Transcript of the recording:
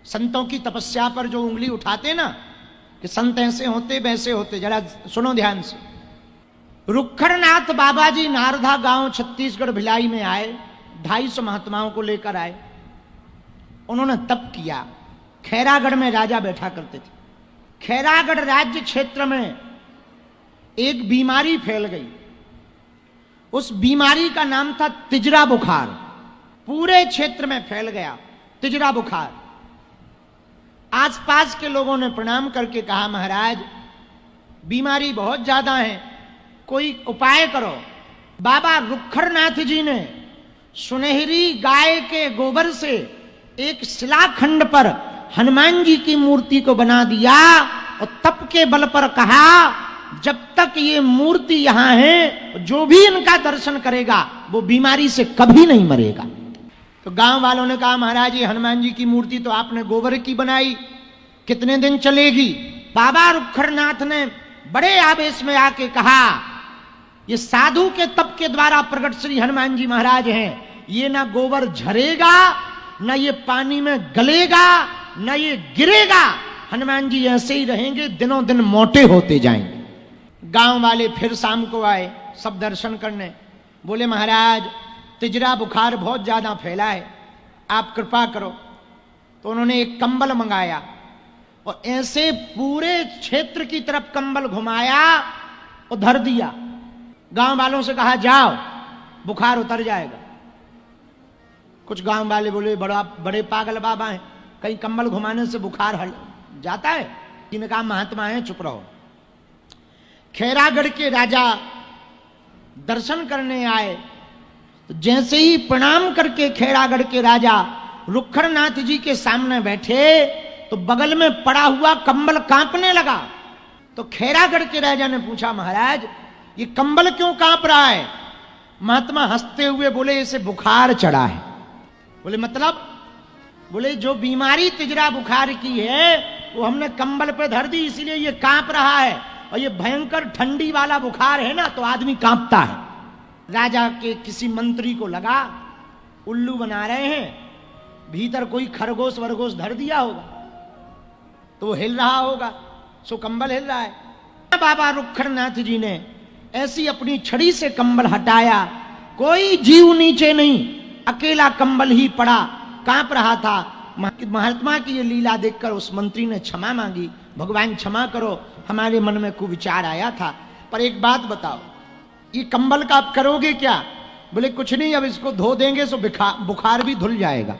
संतों की तपस्या पर जो उंगली उठाते ना कि संत ऐसे होते वैसे होते, जरा सुनो ध्यान से। रुखड़नाथ बाबा जी नारदा गांव छत्तीसगढ़ भिलाई में आए, 250 महात्माओं को लेकर आए। उन्होंने तप किया। खैरागढ़ में राजा बैठा करते थे। खैरागढ़ राज्य क्षेत्र में एक बीमारी फैल गई। उस बीमारी का नाम था तिजरा बुखार। पूरे क्षेत्र में फैल गया तिजरा बुखार। आसपास के लोगों ने प्रणाम करके कहा, महाराज बीमारी बहुत ज्यादा है, कोई उपाय करो। बाबा रुखड़नाथ जी ने सुनहरी गाय के गोबर से एक शिलाखंड पर हनुमान जी की मूर्ति को बना दिया और तप के बल पर कहा, जब तक ये मूर्ति यहां है जो भी इनका दर्शन करेगा वो बीमारी से कभी नहीं मरेगा। तो गांव वालों ने कहा, महाराज ये हनुमान जी की मूर्ति तो आपने गोबर की बनाई, कितने दिन चलेगी? बाबा रुखड़नाथ ने बड़े आवेश में आके कहा, ये साधु के तप के द्वारा प्रकट श्री हनुमान जी महाराज हैं, ये ना गोबर झरेगा, ना ये पानी में गलेगा, ना ये गिरेगा। हनुमान जी ऐसे ही रहेंगे, दिनों दिन मोटे होते जाएंगे। गांव वाले फिर शाम को आए सब दर्शन करने। बोले, महाराज तिजरा बुखार बहुत ज्यादा फैला है, आप कृपा करो। तो उन्होंने एक कंबल मंगाया और ऐसे पूरे क्षेत्र की तरफ कंबल घुमाया और धर दिया। गांव वालों से कहा, जाओ बुखार उतर जाएगा। कुछ गांव वाले बोले, बड़े पागल बाबा हैं, कहीं कंबल घुमाने से बुखार हट जाता है? जिन्हें कहा, महात्मा है, चुप रहो। खैरागढ़ के राजा दर्शन करने आए तो जैसे ही प्रणाम करके खैरागढ़ के राजा रुखड़नाथ जी के सामने बैठे तो बगल में पड़ा हुआ कंबल कांपने लगा। तो खैरागढ़ के राजा ने पूछा, महाराज ये कंबल क्यों कांप रहा है? महात्मा हंसते हुए बोले, इसे बुखार चढ़ा है। बोले, मतलब? बोले, जो बीमारी तिजरा बुखार की है वो हमने कंबल पे धर दी, इसीलिए ये कांप रहा है। और ये भयंकर ठंडी वाला बुखार है ना, तो आदमी कांपता है। राजा के किसी मंत्री को लगा उल्लू बना रहे हैं, भीतर कोई खरगोश वरगोश धर दिया होगा तो वो हिल रहा होगा, सो कंबल हिल रहा है। बाबा रुखड़नाथ जी ने ऐसी अपनी छड़ी से कंबल हटाया, कोई जीव नीचे नहीं, अकेला कंबल ही पड़ा, कांप रहा था। महात्मा की ये लीला देखकर उस मंत्री ने क्षमा मांगी, भगवान क्षमा करो, हमारे मन में कुविचार आया था, पर एक बात बताओ, ये कंबल का आप करोगे क्या? बोले, कुछ नहीं, अब इसको धो देंगे तो बुखार भी धुल जाएगा।